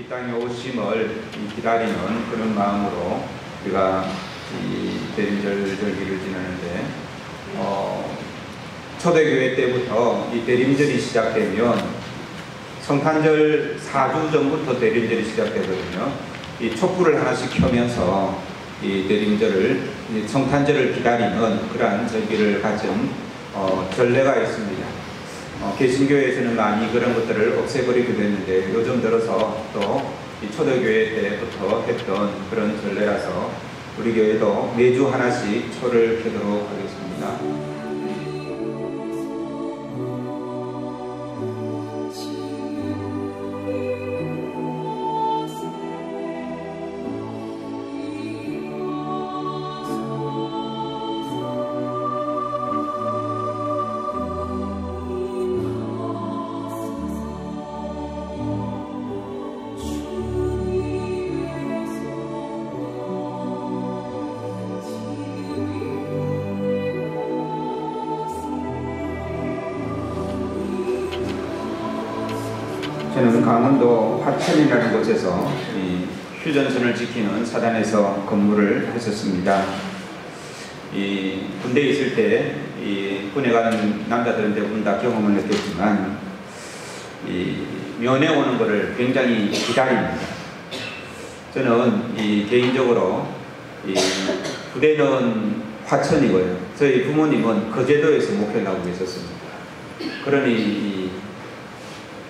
이 땅에 오심을 기다리는 그런 마음으로 우리가 이 대림절 절기를 지내는데, 초대교회 때부터 이 대림절이 시작되면 성탄절 4주 전부터 대림절이 시작되거든요. 이 촛불을 하나씩 켜면서 이 대림절을, 성탄절을 기다리는 그러한 절기를 가진 전례가 있습니다. 개신교에서는 많이 그런 것들을 없애버리게 됐는데, 요즘 들어서 또 이 초대교회 때부터 했던 그런 전례라서 우리 교회도 매주 하나씩 초를 켜도록 하겠습니다. 저는 강원도 화천이라는 곳에서 이 휴전선을 지키는 사단에서 근무를 했었습니다. 이 군대에 있을 때 이 군에 가는 남자들은 대부분 다 경험을 했겠지만, 이 면회 오는 것을 굉장히 기다립니다. 저는 이 개인적으로 이 부대는 화천이고요. 저희 부모님은 거제도에서 목회를 하고 계셨습니다. 그러니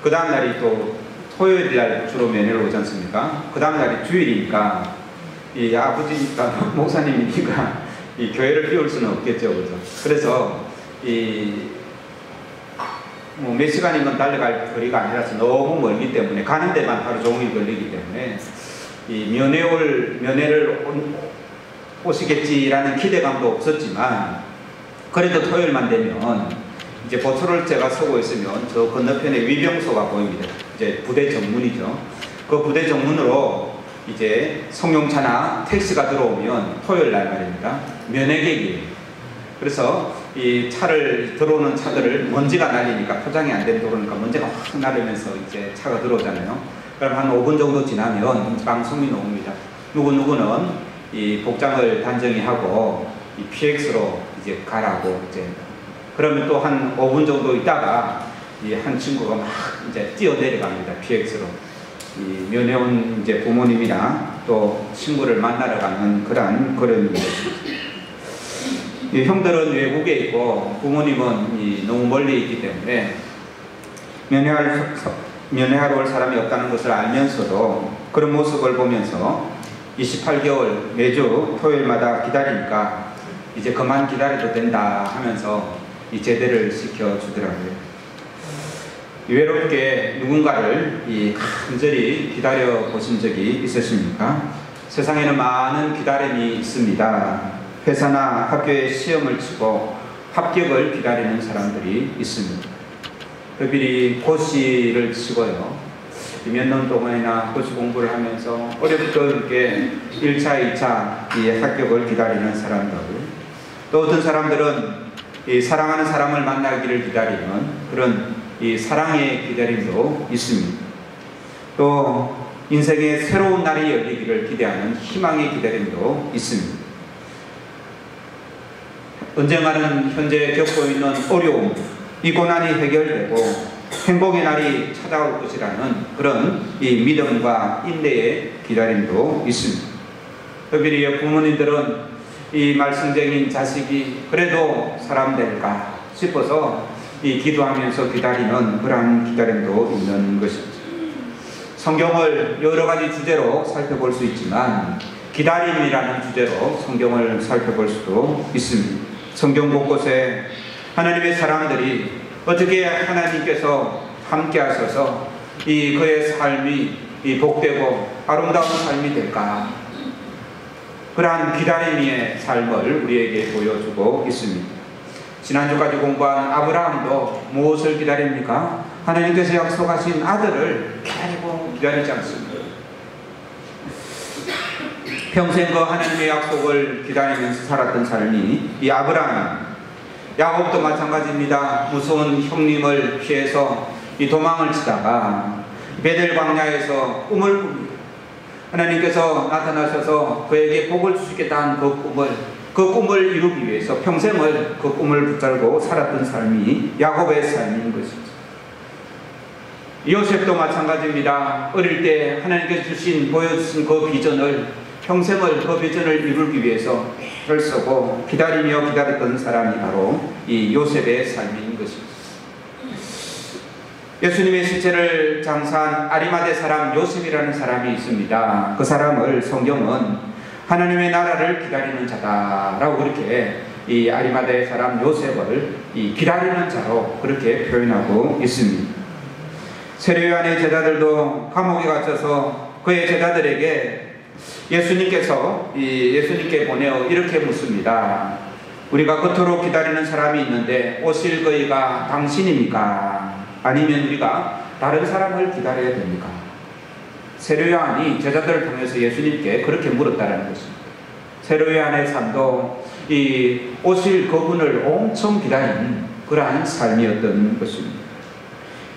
그 다음 날이 또 토요일 날 주로 면회를 오지 않습니까? 그 다음 날이 주일이니까 이 아버지니까 목사님이니까 이 교회를 비울 수는 없겠죠, 그죠? 그래서 몇 시간이면 달려갈 거리가 아니라서 너무 멀기 때문에, 가는 데만 하루 종일 걸리기 때문에 이 면회를 오시겠지라는 기대감도 없었지만, 그래도 토요일만 되면 이제 보초를 제가 서고 있으면 저 건너편에 위병소가 보입니다. 이제 부대 정문이죠. 그 부대 정문으로 이제 승용차나 택시가 들어오면 토요일 날 말입니다. 면회객이에요. 그래서 이 차를 들어오는 차들을 먼지가 날리니까, 포장이 안 된 도로니까 먼지가 확 나르면서 이제 차가 들어오잖아요. 그럼 한 5분 정도 지나면 방송이 나옵니다. 누구누구는 이 복장을 단정히 하고 이 PX로 이제 가라고 이제. 그러면 또 한 5분 정도 있다가 이 한 친구가 막 이제 뛰어내려갑니다. PX로. 이 면회 온 이제 부모님이나 또 친구를 만나러 가는 그런 이 형들은 외국에 있고 부모님은 너무 멀리 있기 때문에 면회하러 올 사람이 없다는 것을 알면서도 그런 모습을 보면서 28개월 매주 토요일마다 기다리니까 이제 그만 기다려도 된다 하면서 이 제대를 시켜주더라고요. 외롭게 누군가를 간절히 기다려 보신 적이 있으십니까? 세상에는 많은 기다림이 있습니다. 회사나 학교에 시험을 치고 합격을 기다리는 사람들이 있습니다. 특별히 고시를 치고요, 몇 년 동안이나 고시 공부를 하면서 어렵게 1차, 2차 이 합격을 기다리는 사람들, 또 어떤 사람들은 이 사랑하는 사람을 만나기를 기다리는 그런 이 사랑의 기다림도 있습니다. 또 인생의 새로운 날이 열리기를 기대하는 희망의 기다림도 있습니다. 언젠가는 현재 겪고 있는 어려움, 이 고난이 해결되고 행복의 날이 찾아올 것이라는 그런 이 믿음과 인내의 기다림도 있습니다. 특별히 부모님들은 이 말썽쟁인 자식이 그래도 사람 될까 싶어서 이 기도하면서 기다리는 그러한 기다림도 있는 것입니다. 성경을 여러 가지 주제로 살펴볼 수 있지만, 기다림이라는 주제로 성경을 살펴볼 수도 있습니다. 성경 곳곳에 하나님의 사람들이 어떻게 하나님께서 함께 하셔서 그의 삶이 복되고 아름다운 삶이 될까, 그러한 기다림의 삶을 우리에게 보여주고 있습니다. 지난주까지 공부한 아브라함도 무엇을 기다립니까? 하나님께서 약속하신 아들을 기다리지 않습니다. 평생 그 하나님의 약속을 기다리면서 살았던 삶이 이 아브라함, 야곱도 마찬가지입니다. 무서운 형님을 피해서 이 도망을 치다가 베델 광야에서 꿈을 꿉니다. 하나님께서 나타나셔서 그에게 복을 주시겠다는 그 꿈을 이루기 위해서 평생을 그 꿈을 붙들고 살았던 삶이 야곱의 삶인 것이죠. 요셉도 마찬가지입니다. 어릴 때 하나님께서 보여주신 그 비전을, 평생을 그 비전을 이루기 위해서 애를 쓰고 기다리며 기다렸던 사람이 바로 이 요셉의 삶인 것입니다. 예수님의 시체를 장사한 아리마대 사람 요셉이라는 사람이 있습니다. 그 사람을 성경은 하나님의 나라를 기다리는 자다라고 그렇게 이 아리마대 사람 요셉을 이 기다리는 자로 그렇게 표현하고 있습니다. 세례요한의 제자들도 감옥에 갇혀서 그의 제자들에게 예수님께 보내어 이렇게 묻습니다. 우리가 그토록 기다리는 사람이 있는데 오실 그이가 당신입니까? 아니면 우리가 다른 사람을 기다려야 됩니까? 세례요한이 제자들을 통해서 예수님께 그렇게 물었다는 것입니다. 세례요한의 삶도 이 오실 그분을 엄청 기다리는 그러한 삶이었던 것입니다.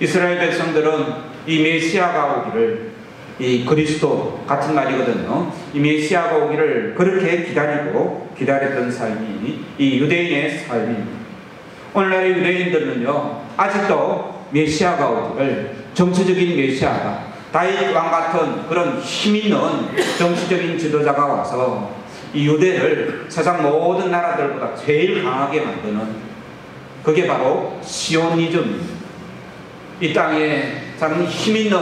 이스라엘 백성들은 이 메시아가 오기를, 이 그리스도 같은 말이거든요. 이 메시아가 오기를 그렇게 기다렸던 삶이 이 유대인의 삶입니다. 오늘날의 유대인들은요, 아직도 메시아가 오기를, 정치적인 메시아가, 다윗 왕 같은 그런 힘있는 정치적인 지도자가 와서 이 유대를 세상 모든 나라들보다 제일 강하게 만드는, 그게 바로 시오니즘입니다. 이 땅에 참 힘있는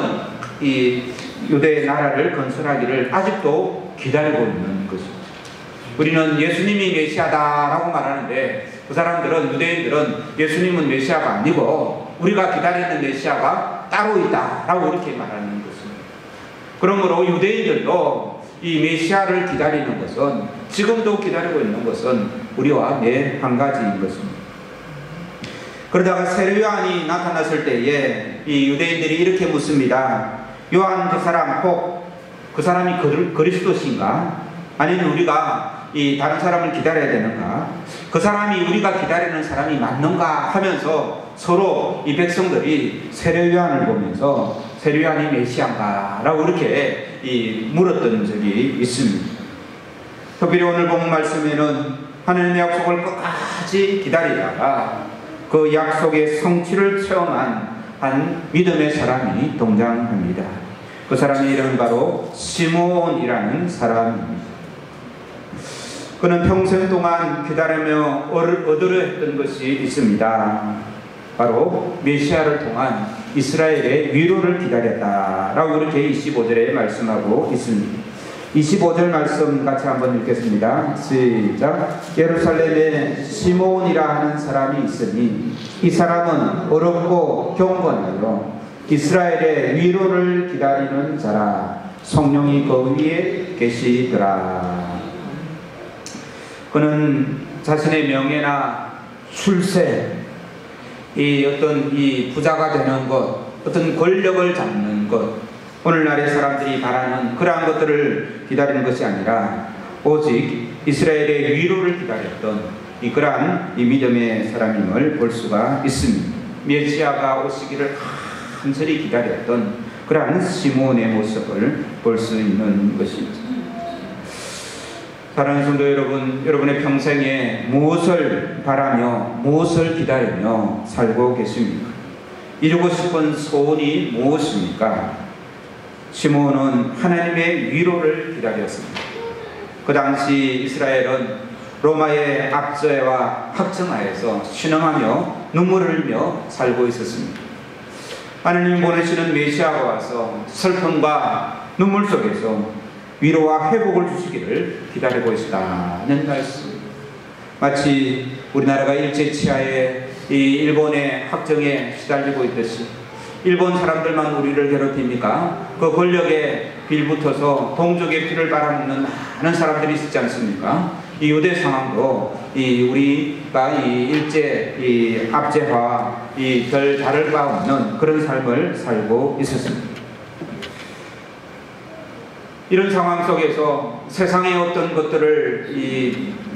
이 유대의 나라를 건설하기를 아직도 기다리고 있는 것입니다. 우리는 예수님이 메시아다라고 말하는데 그 사람들은, 유대인들은 예수님은 메시아가 아니고 우리가 기다리는 메시아가 따로 있다라고 이렇게 말하는 것입니다. 그러므로 유대인들도 이 메시아를 기다리는 것은, 지금도 기다리고 있는 것은 우리와 한 가지인 것입니다. 그러다가 세례요한이 나타났을 때에 이 유대인들이 이렇게 묻습니다. 요한 그 사람 혹 그 사람이 그리스도신가? 아니면 우리가 이 다른 사람을 기다려야 되는가? 그 사람이 우리가 기다리는 사람이 맞는가? 하면서 서로 이 백성들이 세례요한을 보면서 세례요한이 메시아인가? 라고 이렇게 물었던 적이 있습니다. 특별히 오늘 본 말씀에는 하나님의 약속을 끝까지 기다리다가 그 약속의 성취를 체험한 한 믿음의 사람이 등장합니다. 그 사람의 이름은 바로 시므온이라는 사람입니다. 그는 평생 동안 기다리며 얻으려 했던 것이 있습니다. 바로 메시아를 통한 이스라엘의 위로를 기다렸다라고 이렇게 25절에 말씀하고 있습니다. 25절 말씀 같이 한번 읽겠습니다. 시작. 예루살렘에 시므온이라 하는 사람이 있으니 이 사람은 어렵고 경건하여 이스라엘의 위로를 기다리는 자라. 성령이 그 위에 계시더라. 그는 자신의 명예나 출세, 이 부자가 되는 것, 어떤 권력을 잡는 것, 오늘날의 사람들이 바라는 그러한 것들을 기다리는 것이 아니라 오직 이스라엘의 위로를 기다렸던 그러한 믿음의 사람임을 볼 수가 있습니다. 메시아가 오시기를 간절히 기다렸던 그러한 시므온의 모습을 볼 수 있는 것입니다. 사랑하는 성도 여러분, 여러분의 평생에 무엇을 바라며 무엇을 기다리며 살고 계십니까? 이루고 싶은 소원이 무엇입니까? 시므온은 하나님의 위로를 기다렸습니다. 그 당시 이스라엘은 로마의 압제와 학정하에서 신음하며 눈물을 흘리며 살고 있었습니다. 하나님이 보내시는 메시아가 와서 슬픔과 눈물 속에서 위로와 회복을 주시기를 기다리고 있다는 말씀. 마치 우리나라가 일제치하에 이 일본의 학정에 시달리고 있듯이 일본 사람들만 우리를 괴롭힙니까? 그 권력에 빌붙어서 동족의 피를 빨아먹는 많은 사람들이 있지 않습니까? 이 유대 상황도 우리가 일제 압제와 별 다를 바 없는 그런 삶을 살고 있었습니다. 이런 상황 속에서 세상의 어떤 것들을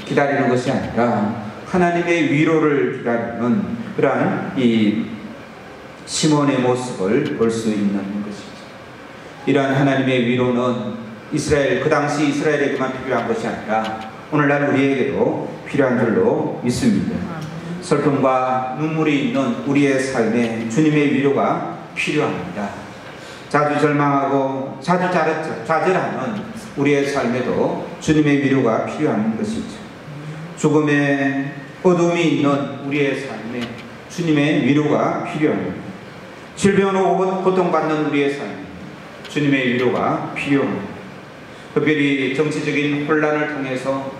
기다리는 것이 아니라 하나님의 위로를 기다리는 그러한 시몬의 모습을 볼 수 있는 것입니다. 이러한 하나님의 위로는 이스라엘, 그 당시 이스라엘에게만 필요한 것이 아니라 오늘날 우리에게도 필요한 줄로 믿습니다. 슬픔과 눈물이 있는 우리의 삶에 주님의 위로가 필요합니다. 자주 절망하고 자주 좌절하는 우리의 삶에도 주님의 위로가 필요한 것이죠. 죽음의 어둠이 있는 우리의 삶에 주님의 위로가 필요합니다. 질병으로 고통받는 우리의 삶에 주님의 위로가 필요합니다. 특별히 정치적인 혼란을 통해서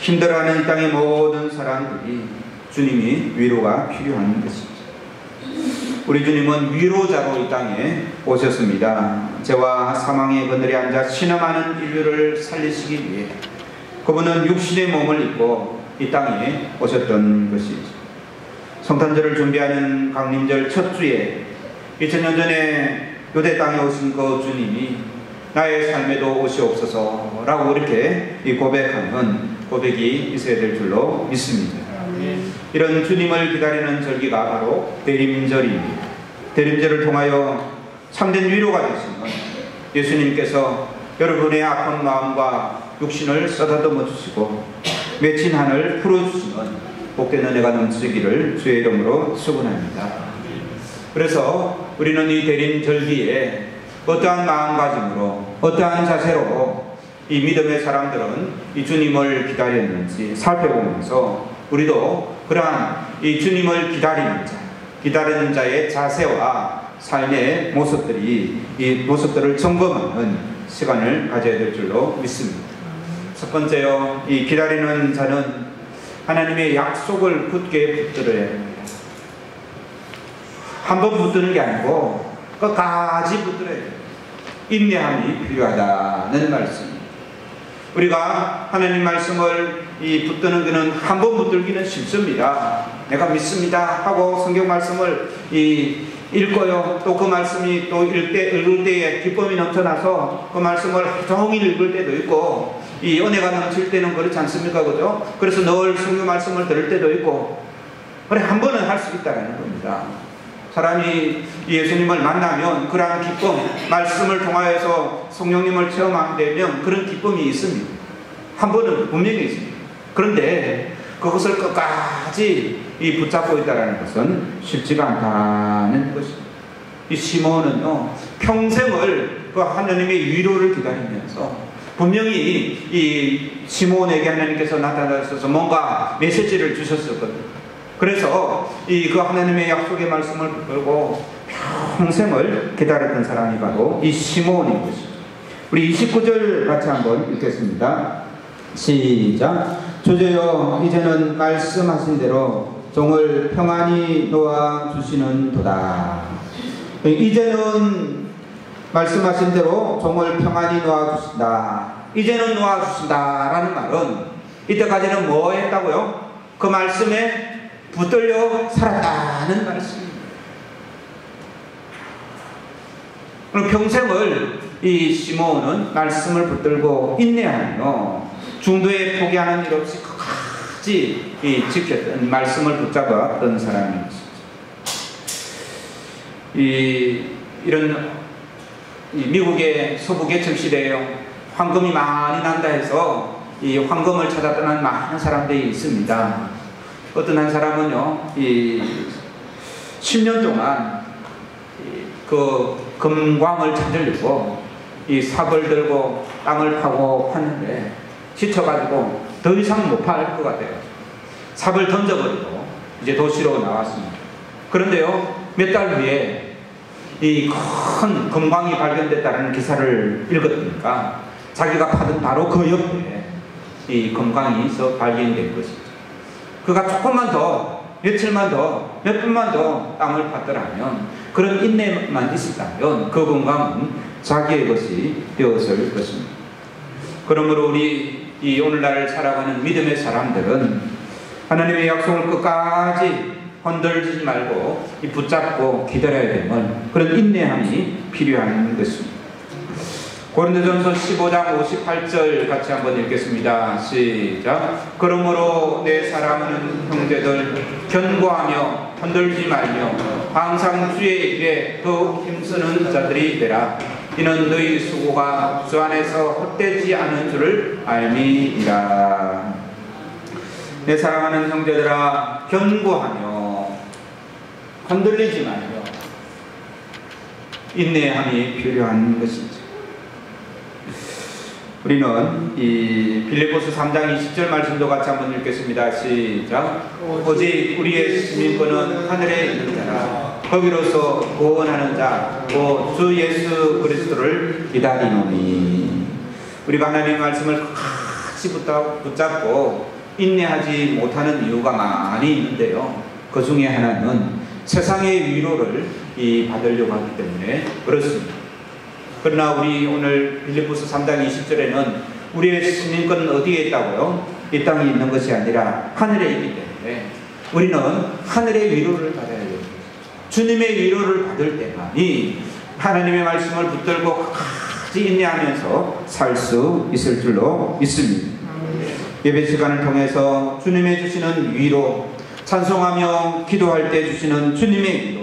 힘들어하는 이 땅의 모든 사람들이 주님이 위로가 필요한 것입니다. 우리 주님은 위로자로 이 땅에 오셨습니다. 죄와 사망의 그늘에 앉아 신음하는 인류를 살리시기 위해 그분은 육신의 몸을 입고 이 땅에 오셨던 것이죠. 성탄절을 준비하는 강림절 첫 주에 2000년 전에 유대 땅에 오신 그 주님이 나의 삶에도 오시옵소서라고 이렇게 고백하는 고백이 있어야 될 줄로 믿습니다. 이런 주님을 기다리는 절기가 바로 대림절입니다. 대림절을 통하여 참된 위로가 되시는 예수님께서 여러분의 아픈 마음과 육신을 쓰다듬어 주시고 맺힌 한을 풀어주시는 복된 은혜가 넘치기를 주의 이름으로 축원합니다. 그래서 우리는 이 대림절기에 어떠한 마음가짐으로 어떠한 자세로 이 믿음의 사람들은 이 주님을 기다렸는지 살펴보면서 우리도 그러한 이 주님을 기다리는 자의 자세와 삶의 모습들이 이 모습들을 점검하는 시간을 가져야 될 줄로 믿습니다. 첫 번째요, 이 기다리는 자는 하나님의 약속을 굳게 붙들어야 합니다. 한 번 붙드는 게 아니고 끝까지 붙들어야 됩니다. 인내함이 필요하다는 말씀입니다. 우리가 하나님 말씀을 붙드는 것은 한 번 붙들기는 쉽습니다. 내가 믿습니다 하고 성경 말씀을 읽고요. 또 그 말씀이 또 읽을 때에 기쁨이 넘쳐나서 그 말씀을 종일 읽을 때도 있고 이 은혜가 넘칠 때는 그렇지 않습니까? 그죠? 그래서 늘 성경 말씀을 들을 때도 있고 그래 한 번은 할 수 있다는 겁니다. 사람이 예수님을 만나면 그러한 기쁨, 말씀을 통하여서 성령님을 체험하게 되면 그런 기쁨이 있습니다. 한 번은 분명히 있습니다. 그런데 그것을 끝까지 붙잡고 있다는 것은 쉽지가 않다는 것입니다. 이 시몬은요, 평생을 그 하나님의 위로를 기다리면서 분명히 이 시몬에게 하나님께서 나타나셔서 뭔가 메시지를 주셨었거든요. 그래서 그 하나님의 약속의 말씀을 붙들고 평생을 기다렸던 사람이 바로 이 시몬인 것이죠. 우리 29절 같이 한번 읽겠습니다. 시작. 주제여 이제는 말씀하신 대로 종을 평안히 놓아 주시는 도다. 이제는 말씀하신 대로 종을 평안히 놓아 주신다. 이제는 놓아 주신다 라는 말은 이때까지는 뭐 했다고요? 그 말씀에 붙들려 살았다는 말씀입니다. 그럼 평생을 이 시몬은 말씀을 붙들고 인내하며 중도에 포기하는 일 없이 끝까지 지켰던 말씀을 붙잡았던 사람입니다. 이런 미국의 서부 개척 시대에 황금이 많이 난다 해서 이 황금을 찾아 떠난 많은 사람들이 있습니다. 어떤 한 사람은요, 10년 동안 그 금광을 찾으려고 이 삽을 들고 땅을 파고 팠는데 지쳐가지고 더 이상 못 팔 것 같아요. 삽을 던져버리고 이제 도시로 나왔습니다. 그런데요, 몇 달 후에 이 큰 금광이 발견됐다는 기사를 읽었으니까 자기가 파던 바로 그 옆에 이 금광이 발견된 것이죠. 그가 조금만 더, 며칠만 더, 몇 분만 더 땅을 팠더라면, 그런 인내만 있었다면 그 건강은 자기의 것이 되었을 것입니다. 그러므로 우리 이 오늘날 살아가는 믿음의 사람들은 하나님의 약속을 끝까지 흔들지 말고 붙잡고 기다려야 되는 그런 인내함이 필요한 것입니다. 고린도전서 15장 58절 같이 한번 읽겠습니다. 시작. 그러므로 내 사랑하는 형제들 견고하며 흔들지 말며 항상 주의 일에 더욱 힘쓰는 자들이 되라. 이는 너희 수고가 주 안에서 헛되지 않은 줄을 알미이라. 내 사랑하는 형제들아, 견고하며 흔들리지 말며 인내함이 필요한 것이죠. 우리는 이 빌립보서 3장 20절 말씀도 같이 한번 읽겠습니다. 시작. 오직 우리의 시민권은 하늘에 있는 자라. 거기로서 구원하는 자, 곧 주 예수 그리스도를 기다리노니. 우리가 하나님의 말씀을 같이 붙잡고 인내하지 못하는 이유가 많이 있는데요. 그 중에 하나는 세상의 위로를 받으려고 하기 때문에 그렇습니다. 그러나 우리 오늘 빌립보서 3장 20절에는 우리의 시민권은 어디에 있다고요? 이 땅에 있는 것이 아니라 하늘에 있기 때문에 우리는 하늘의 위로를 받아야 됩니다. 주님의 위로를 받을 때만이 하나님의 말씀을 붙들고 같이 인내하면서 살 수 있을 줄로 믿습니다. 예배 시간을 통해서 주님의 주시는 위로, 찬송하며 기도할 때 주시는 주님의 위로,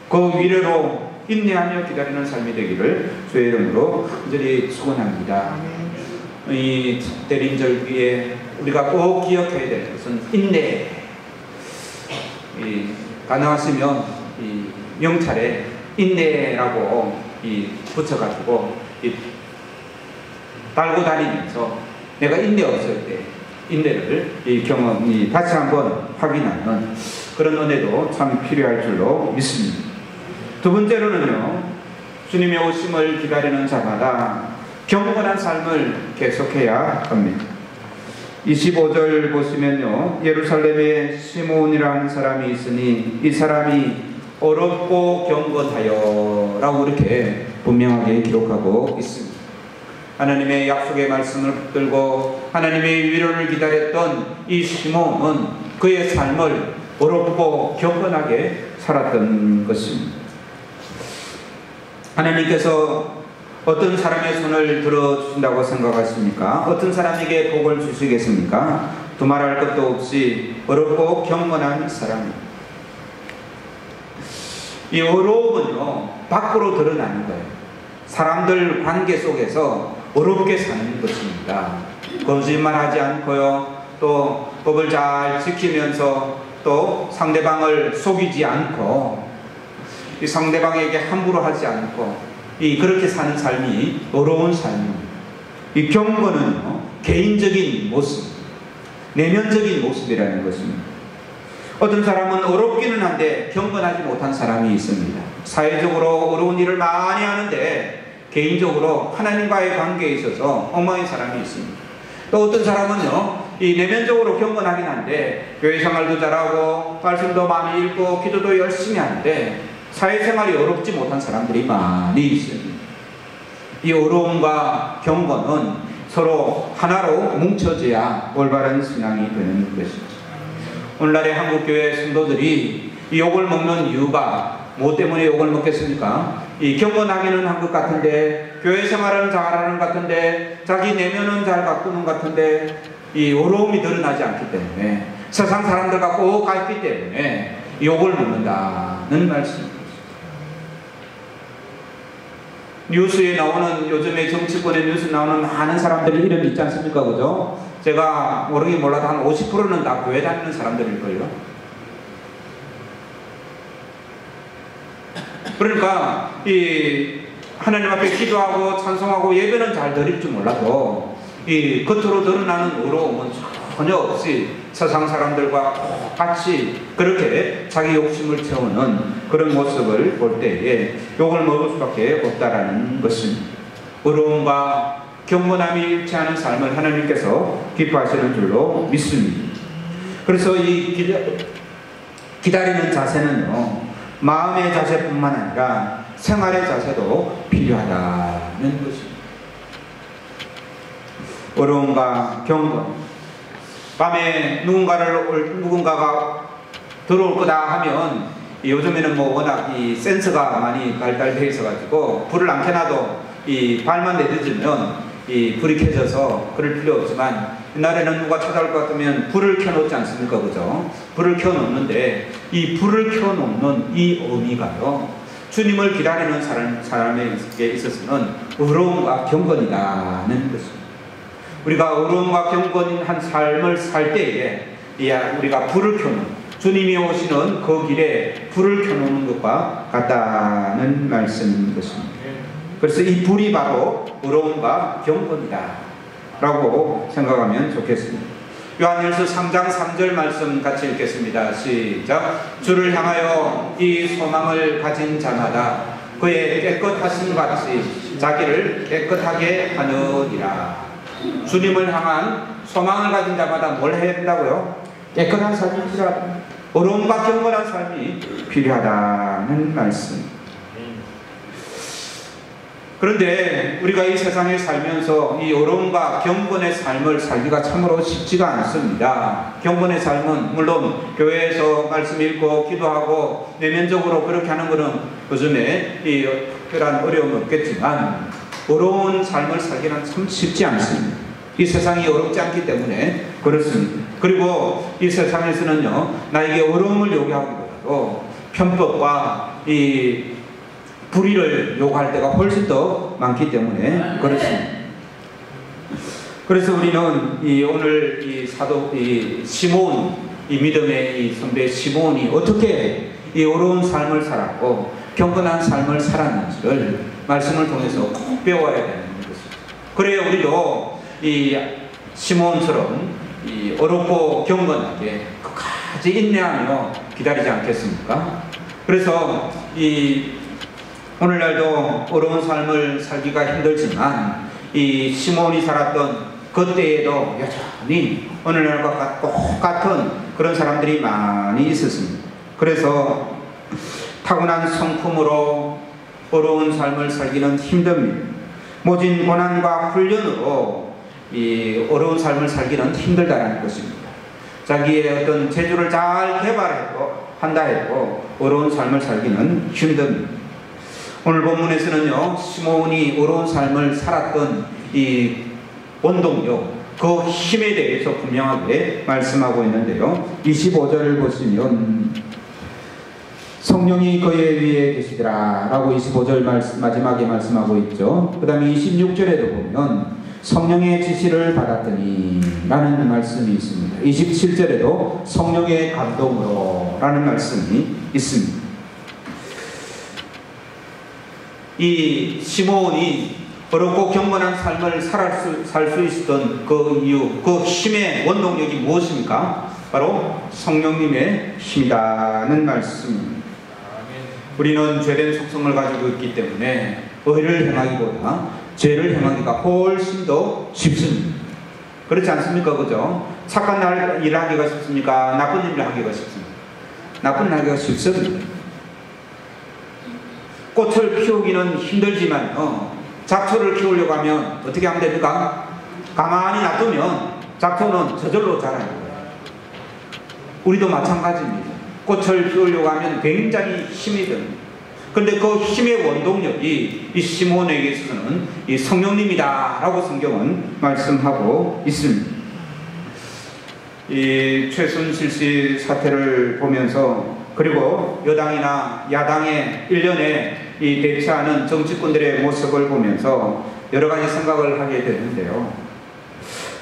그 위로로 인내하며 기다리는 삶이 되기를 주의 이름으로 간절히 축원합니다. 이 대림절기에 우리가 꼭 기억해야 될 것은 인내. 가능하시면 이 명찰에 인내라고 붙여가지고 달고 다니면서 내가 인내 없을 때 인내를 다시 한번 확인하는 그런 은혜도 참 필요할 줄로 믿습니다. 두 번째로는요, 주님의 오심을 기다리는 자마다 경건한 삶을 계속해야 합니다. 25절 보시면요, 예루살렘에 시몬이라는 사람이 있으니 이 사람이 어렵고 경건하여 라고 이렇게 분명하게 기록하고 있습니다. 하나님의 약속의 말씀을 붙들고 하나님의 위로를 기다렸던 이 시몬은 그의 삶을 어렵고 경건하게 살았던 것입니다. 하나님께서 어떤 사람의 손을 들어주신다고 생각하십니까? 어떤 사람에게 복을 주시겠습니까? 두말할 것도 없이 어렵고 경건한 사람입니다. 이 어려움은요, 밖으로 드러나는 거예요. 사람들 관계 속에서 어렵게 사는 것입니다. 거짓말하지 않고요, 또 법을 잘 지키면서 또 상대방을 속이지 않고 이 상대방에게 함부로 하지 않고 그렇게 사는 삶이 어려운 삶입니다. 이 경건은요, 개인적인 모습, 내면적인 모습이라는 것입니다. 어떤 사람은 어렵기는 한데 경건하지 못한 사람이 있습니다. 사회적으로 어려운 일을 많이 하는데 개인적으로 하나님과의 관계에 있어서 엉망인 사람이 있습니다. 또 어떤 사람은요, 이 내면적으로 경건하긴 한데 교회 생활도 잘하고 말씀도 많이 읽고 기도도 열심히 하는데 사회생활이 어렵지 못한 사람들이 많이 있습니다. 이 어려움과 경건은 서로 하나로 뭉쳐져야 올바른 신앙이 되는 것입니다. 오늘날의 한국교회 성도들이 이 욕을 먹는 이유가 뭐 때문에 욕을 먹겠습니까? 이 경건하기는 한 것 같은데, 교회 생활은 잘하는 것 같은데, 자기 내면은 잘 가꾸는 것 같은데 이 어려움이 드러나지 않기 때문에, 세상 사람들과 꼭 같기 때문에 욕을 먹는다는 말씀입니다. 뉴스에 나오는, 요즘에 정치권의 뉴스에 나오는 많은 사람들의 이름이 있지 않습니까? 그죠? 제가 모르긴 몰라도 한 50%는 다 교회 다니는 사람들일걸요. 그러니까 이 하나님 앞에 기도하고 찬송하고 예배는 잘 드릴 줄 몰라도 이 겉으로 드러나는 어려움은 전혀 없이 세상 사람들과 같이 그렇게 자기 욕심을 채우는 그런 모습을 볼 때에 욕을 먹을 수밖에 없다라는 것입니다. 어려움과 경건함이 일치하는 삶을 하나님께서 기뻐하시는 줄로 믿습니다. 그래서 이 기다리는 자세는요, 마음의 자세뿐만 아니라 생활의 자세도 필요하다는 것입니다. 어려움과 경건, 밤에 누군가가 들어올 거다 하면, 요즘에는 뭐 워낙 이 센서가 많이 발달되어 있어가지고 불을 안 켜놔도 이 발만 내딛으면 이 불이 켜져서 그럴 필요 없지만, 옛날에는 누가 찾아올 것 같으면 불을 켜놓지 않습니까? 그죠? 불을 켜놓는데 이 불을 켜놓는 이 의미가요, 주님을 기다리는 사람에게 있어서는 의로움과 경건이라는 것입니다. 우리가 의로움과 경건한 삶을 살 때에 우리가 불을 켜는, 주님이 오시는 그 길에 불을 켜놓는 것과 같다는 말씀인 것입니다. 그래서 이 불이 바로 의로움과 경건이다 라고 생각하면 좋겠습니다. 요한일서 3장 3절 말씀 같이 읽겠습니다. 시작. 주를 향하여 이 소망을 가진 자마다 그의 깨끗하심 같이 자기를 깨끗하게 하느니라. 주님을 향한 소망을 가진 자마다 뭘 해야 된다고요? 깨끗한 삶이 필요하다. 의로움과 경건한 삶이 필요하다는 말씀. 그런데 우리가 이 세상에 살면서 이 의로움과 경건의 삶을 살기가 참으로 쉽지가 않습니다. 경건의 삶은 물론 교회에서 말씀 읽고 기도하고 내면적으로 그렇게 하는 것은 요즘에 이 특별한 어려움은 없겠지만 의로운 삶을 살기는 참 쉽지 않습니다. 이 세상이 어렵지 않기 때문에 그렇습니다. 그리고 이 세상에서는요, 나에게 어려움을 요구하기보다도 편법과 이 불의를 요구할 때가 훨씬 더 많기 때문에 그렇습니다. 그래서 우리는 오늘 이 사도 시몬, 이 믿음의 이 선배 시몬이 어떻게 이 어려운 삶을 살았고 경건한 삶을 살았는지를 말씀을 통해서 꼭 배워야 되는 것입니다. 그래야 우리도 이 시몬처럼 이 어렵고 경건하게 끝까지 인내하며 기다리지 않겠습니까? 그래서 오늘날도 어려운 삶을 살기가 힘들지만 이 시몬이 살았던 그때에도 여전히 오늘날과 똑같은 그런 사람들이 많이 있었습니다. 그래서 타고난 성품으로 어려운 삶을 살기는 힘듭니다. 모진 고난과 훈련으로 이 어려운 삶을 살기는 힘들다는 것입니다. 자기의 어떤 재주를 잘 한다 해도 어려운 삶을 살기는 힘듭니다. 오늘 본문에서는요, 시몬이 어려운 삶을 살았던 이 원동력, 그 힘에 대해서 분명하게 말씀하고 있는데요. 25절을 보시면 성령이 그의 위에 계시더라 라고 25절 마지막에 말씀하고 있죠. 그 다음에 26절에도 보면 성령의 지시를 받았더니 라는 말씀이 있습니다. 27절에도 성령의 감동으로 라는 말씀이 있습니다. 이 시몬이 어렵고 경건한 삶을 살 수 있었던 그 이유, 그 힘의 원동력이 무엇입니까? 바로 성령님의 힘이라는 말씀입니다. 우리는 죄된 속성을 가지고 있기 때문에 의를 행하기보다 죄를 행하기가 훨씬 더 쉽습니다. 그렇지 않습니까? 그죠? 착한 일을 하기가 쉽습니까? 나쁜 일을 하기가 쉽습니까? 나쁜 일을 하기가 쉽습니다. 꽃을 피우기는 힘들지만 잡초를 키우려고 하면 어떻게 하면 됩니까? 가만히 놔두면 잡초는 저절로 자라는 거예요. 우리도 마찬가지입니다. 꽃을 피우려고 하면 굉장히 힘이 듭니다. 그런데 그 힘의 원동력이 이 시몬에게 있어서는 이 성령님이다 라고 성경은 말씀하고 있습니다. 이 최순실 씨 사태를 보면서 그리고 여당이나 야당의 일련의 이 대처하는 정치꾼들의 모습을 보면서 여러 가지 생각을 하게 되는데요.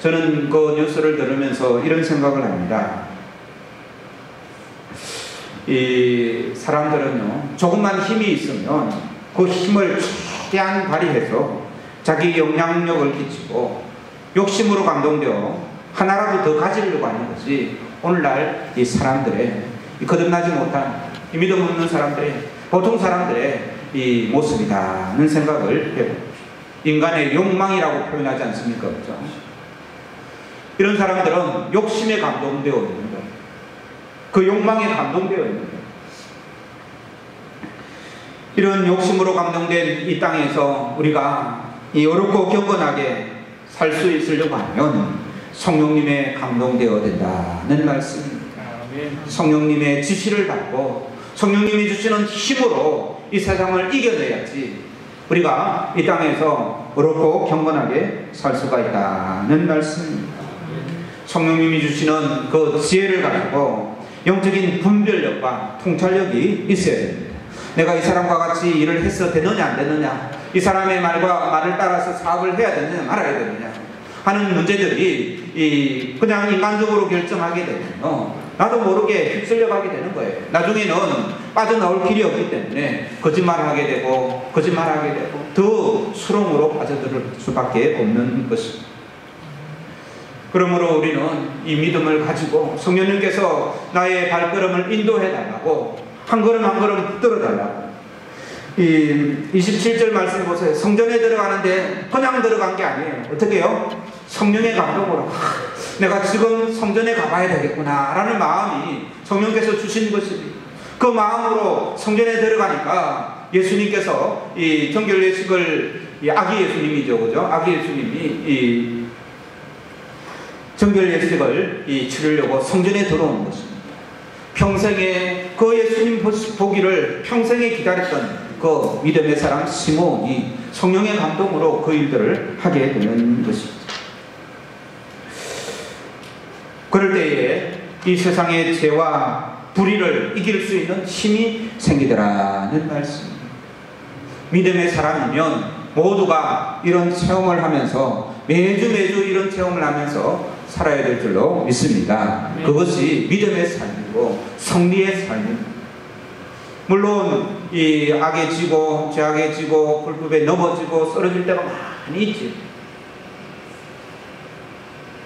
저는 그 뉴스를 들으면서 이런 생각을 합니다. 이 사람들은요, 조금만 힘이 있으면 그 힘을 최대한 발휘해서 자기 영향력을 끼치고 욕심으로 감동되어 하나라도 더 가지려고 하는 것이 오늘날 이 사람들의 이 거듭나지 못한 이 믿음 없는 사람들의 보통 사람들의 이 모습이다는 생각을 해봅니다. 인간의 욕망이라고 표현하지 않습니까? 그렇죠? 이런 사람들은 욕심에 감동되어 있는 거예요. 그 욕망에 감동되어 있는 거예요. 이런 욕심으로 감동된 이 땅에서 우리가 이 어렵고 경건하게 살 수 있으려고 하면 성령님의 감동되어야 된다는 말씀입니다. 성령님의 지시를 받고 성령님이 주시는 힘으로 이 세상을 이겨내야지 우리가 이 땅에서 어렵고 경건하게 살 수가 있다는 말씀입니다. 성령님이 주시는 그 지혜를 가지고 영적인 분별력과 통찰력이 있어야 됩니다. 내가 이 사람과 같이 일을 해서 되느냐 안 되느냐, 이 사람의 말을 따라서 사업을 해야 되느냐 말아야 되느냐 하는 문제들이 그냥 인간적으로 결정하게 되면 나도 모르게 휩쓸려가게 되는 거예요. 나중에는 빠져나올 길이 없기 때문에 거짓말하게 되고 더 수렁으로 빠져들 수밖에 없는 것입니다. 그러므로 우리는 이 믿음을 가지고 성령님께서 나의 발걸음을 인도해달라고 한 걸음 한 걸음 붙들어달라고. 이 27절 말씀 보세요. 성전에 들어가는데 그냥 들어간 게 아니에요. 어떻게 해요? 성령의 감동으로 내가 지금 성전에 가봐야 되겠구나 라는 마음이 성령께서 주신 것입니다. 그 마음으로 성전에 들어가니까 예수님께서 이 정결 예식을, 아기 예수님이죠, 그죠? 아기 예수님이 이 정결 예식을 치르려고 성전에 들어오는 것입니다. 평생에 그 예수님 보기를 평생에 기다렸던 그 믿음의 사람 시몬이 성령의 감동으로 그 일들을 하게 되는 것입니다. 그럴 때에 이 세상의 죄와 불의를 이길 수 있는 힘이 생기더라는 말씀입니다. 믿음의 사람이면 모두가 이런 체험을 하면서 매주 이런 체험을 하면서 살아야 될 줄로 믿습니다. 그것이 믿음의 삶이고 성리의 삶입니다. 물론 이 악에 지고 죄악에 지고 불법에 넘어지고 쓰러질 때가 많이 있지.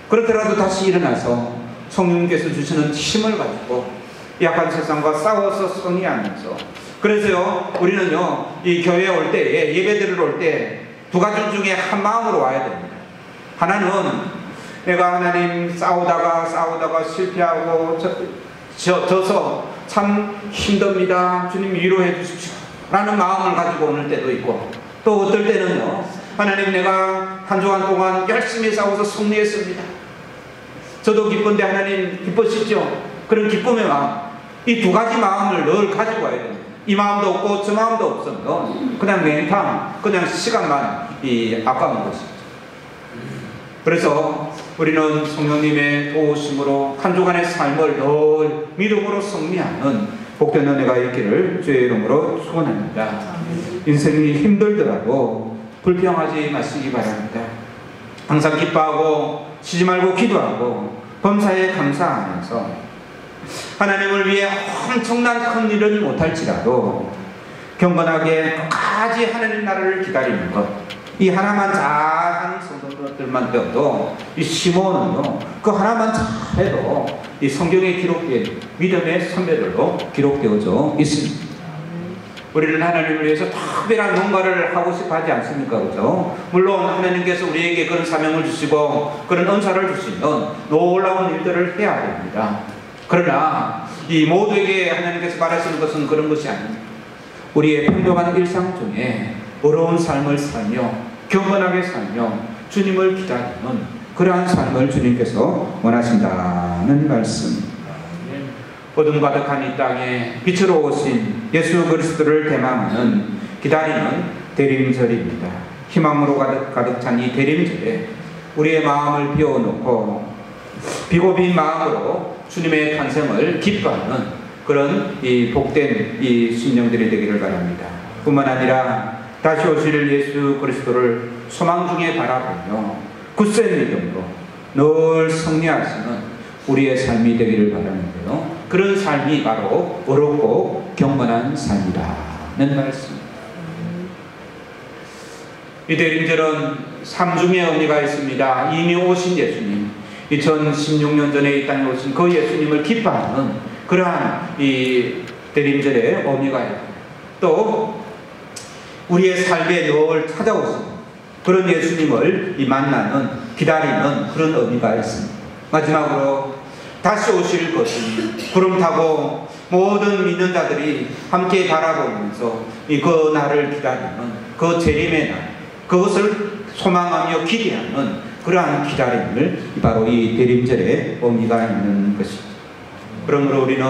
그렇더라도 다시 일어나서 성령님께서 주시는 힘을 가지고 약한 세상과 싸워서 승리하면서, 그래서요 우리는요 이 교회에 올 때, 예배드리러 올 때 두 가지 중에 한 마음으로 와야 됩니다. 하나는 내가 하나님 싸우다가 실패하고 져서 참 힘듭니다, 주님 위로해 주십시오 라는 마음을 가지고 오는 때도 있고, 또 어떨 때는요 하나님 내가 한 주간 동안 열심히 싸워서 승리했습니다, 저도 기쁜데 하나님 기쁘시죠? 그런 기쁨의 마음, 이 두 가지 마음을 늘 가지고 와야 됩니다. 이 마음도 없고 저 마음도 없으면 그냥 맹탕, 그냥 시간만 아까운 것이죠. 그래서 우리는 성령님의 도우심으로 한 주간의 삶을 늘 믿음으로 승리하는 복된 은혜가 있기를 주의 이름으로 축원합니다. 인생이 힘들더라도 불평하지 마시기 바랍니다. 항상 기뻐하고 쉬지 말고 기도하고 범사에 감사하면서 하나님을 위해 엄청난 큰 일은 못할지라도 경건하게 끝까지 하나님 나라를 기다리는 것, 이 하나만 잘하는 성도들만 되어도 이 시몬은요 그 하나만 잘해도 이 성경에 기록된 믿음의 선배들로 기록되어져 있습니다. 우리는 하나님을 위해서 특별한 뭔가를 하고 싶어 하지 않습니까? 그죠? 물론 하나님께서 우리에게 그런 사명을 주시고 그런 은사를 주시면 놀라운 일들을 해야 됩니다. 그러나 이 모두에게 하나님께서 바라시는 것은 그런 것이 아닙니다. 우리의 평범한 일상 중에 어려운 삶을 살며 경건하게 살며 주님을 기다리는 그러한 삶을 주님께서 원하신다는 말씀. 어둠 가득한 이 땅에 빛으로 오신 예수 그리스도를 대망하는 기다리는 대림절입니다. 희망으로 가득 찬 이 대림절에 우리의 마음을 비워놓고 비고빈 마음으로 주님의 탄생을 기뻐하는 그런 이 복된 이 심령들이 되기를 바랍니다. 뿐만 아니라 다시 오실 예수 그리스도를 소망 중에 바라보며 굳센 믿음으로 늘 승리하시는 우리의 삶이 되기를 바라는데요. 그런 삶이 바로 어렵고 경건한 삶이라는 말씀입니다. 이 대림절은 삼중의 의미가 있습니다. 이미 오신 예수님, 2016년 전에 이 땅에 오신 그 예수님을 기뻐하는 그러한 이 대림절의 의미가 있고, 또 우리의 삶에 늘 찾아오신 그런 예수님을 만나는, 기다리는 그런 의미가 있습니다. 마지막으로 다시 오실 것을 구름 타고 모든 믿는 자들이 함께 바라보면서 그 날을 기다리는 그 재림의 날, 그것을 소망하며 기대하는 그러한 기다림을 바로 이 대림절에 의미가 있는 것입니다. 그러므로 우리는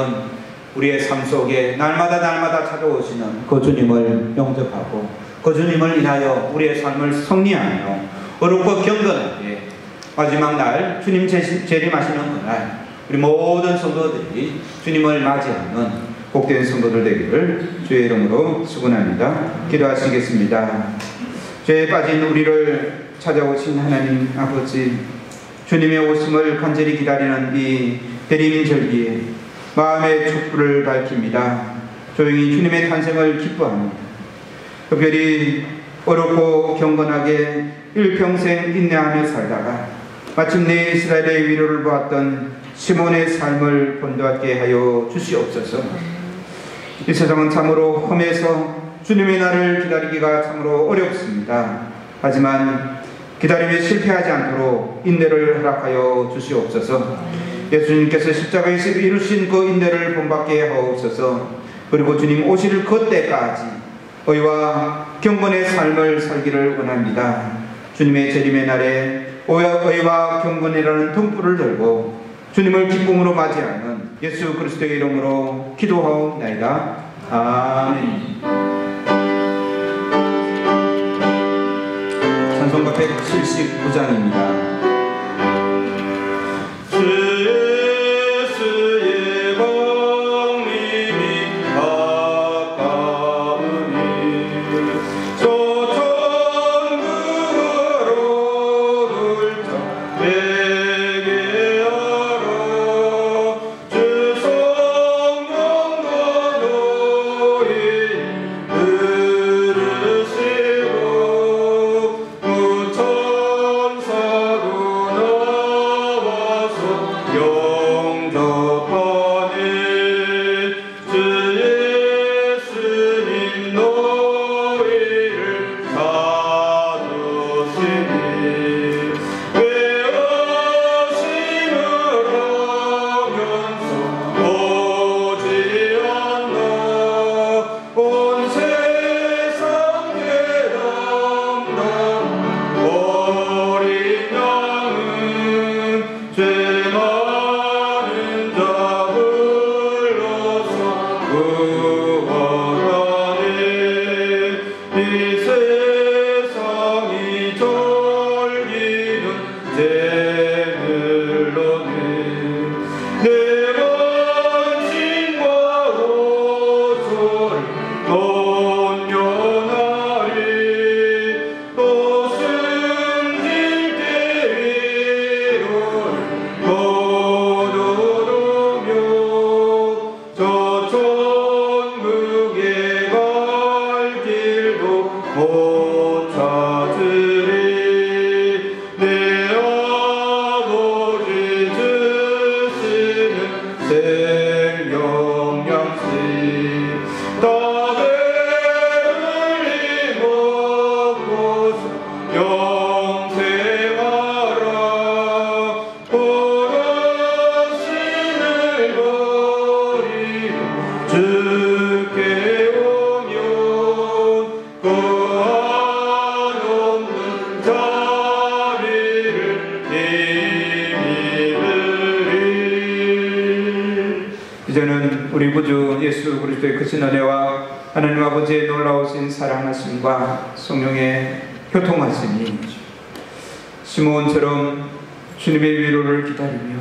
우리의 삶 속에 날마다 찾아오시는 그 주님을 영접하고 그 주님을 인하여 우리의 삶을 승리하며 어렵고 경건하게 마지막 날 주님 재림하시는 그날 우리 모든 성도들이 주님을 맞이하는 복된 성도들 되기를 주의 이름으로 축원합니다. 기도하시겠습니다. 죄에 빠진 우리를 찾아오신 하나님 아버지, 주님의 오심을 간절히 기다리는 이 대리민절기에 마음의 촛불을 밝힙니다. 조용히 주님의 탄생을 기뻐합니다. 특별히 어렵고 경건하게 일평생 인내하며 살다가 마침내 이스라엘의 위로를 보았던 시몬의 삶을 본받게 하여 주시옵소서. 이 세상은 참으로 험해서 주님의 날을 기다리기가 참으로 어렵습니다. 하지만 기다림에 실패하지 않도록 인내를 허락하여 주시옵소서. 예수님께서 십자가에서 이루신 그 인내를 본받게 하옵소서. 그리고 주님 오실 그때까지 의와 경건의 삶을 살기를 원합니다. 주님의 재림의 날에 의와 경건이라는 등불을 들고 주님을 기쁨으로 맞이하는 예수 그리스도의 이름으로 기도하옵나이다. 아멘. 찬송가 179장입니다. 이제는 우리 구주 예수 그리스도의 크신 은혜와 하나님 아버지의 놀라우신 사랑하심과 성령의 교통하심이 시몬처럼 주님의 위로를 기다리며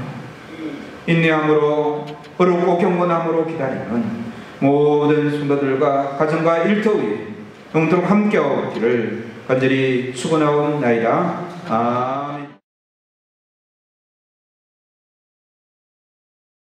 인내함으로 어렵고 경건함으로 기다리는 모든 성도들과 가정과 일터 위에 영토록 함께하기를 간절히 축원하옵나이다. 아멘.